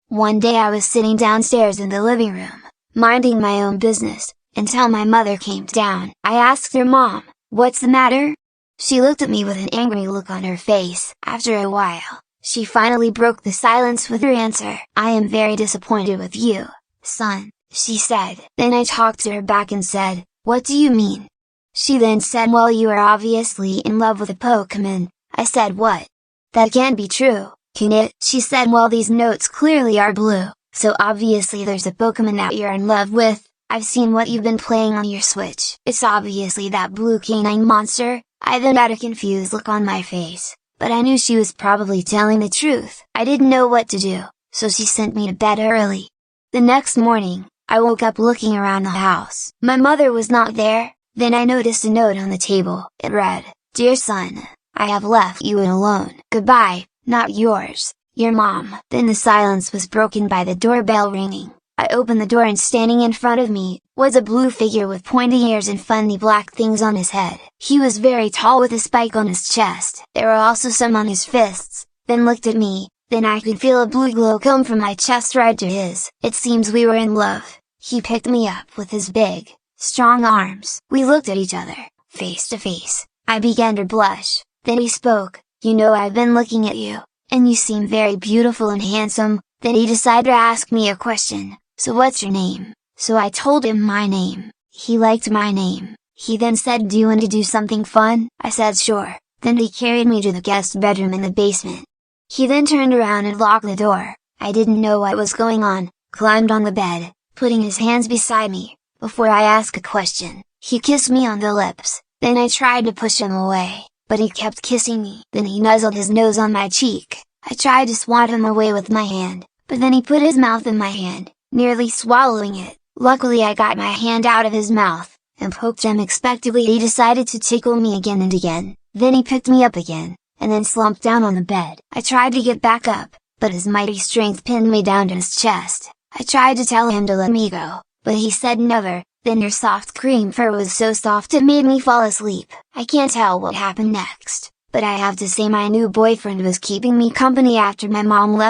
One day I was sitting downstairs in the living room, minding my own business, until my mother came down. I asked her, "Mom, what's the matter?" She looked at me with an angry look on her face. After a while, she finally broke the silence with her answer. "I am very disappointed with you, son," she said. Then I talked to her back and said, "What do you mean?" She then said, "Well, you are obviously in love with a Pokemon." I said, "What? That can't be true, can it?" She said, "Well, these notes clearly are blue, so obviously there's a Pokemon that you're in love with. I've seen what you've been playing on your Switch. It's obviously that blue canine monster." I then had a confused look on my face, but I knew she was probably telling the truth. I didn't know what to do, so she sent me to bed early. The next morning, I woke up looking around the house. My mother was not there. Then I noticed a note on the table. It read, "Dear son, I have left you alone. Goodbye, not yours, your mom." Then the silence was broken by the doorbell ringing. I opened the door and standing in front of me, was a blue figure with pointy ears and funny black things on his head. He was very tall with a spike on his chest. There were also some on his fists. Then looked at me, then I could feel a blue glow come from my chest right to his. It seems we were in love. He picked me up with his big, strong arms. We looked at each other, face to face. I began to blush. Then he spoke, "You know, I've been looking at you, and you seem very beautiful and handsome." Then he decided to ask me a question. "So what's your name?" So I told him my name. He liked my name. He then said, "Do you want to do something fun?" I said sure. Then he carried me to the guest bedroom in the basement. He then turned around and locked the door. I didn't know what was going on, climbed on the bed, putting his hands beside me. Before I asked a question, he kissed me on the lips. Then I tried to push him away, but he kept kissing me. Then he nuzzled his nose on my cheek. I tried to swat him away with my hand, but then he put his mouth in my hand, nearly swallowing it. Luckily I got my hand out of his mouth, and poked him unexpectedly. He decided to tickle me again and again. Then he picked me up again, and then slumped down on the bed. I tried to get back up, but his mighty strength pinned me down to his chest. I tried to tell him to let me go, but he said never. Then your soft cream fur was so soft it made me fall asleep. I can't tell what happened next, but I have to say my new boyfriend was keeping me company after my mom left.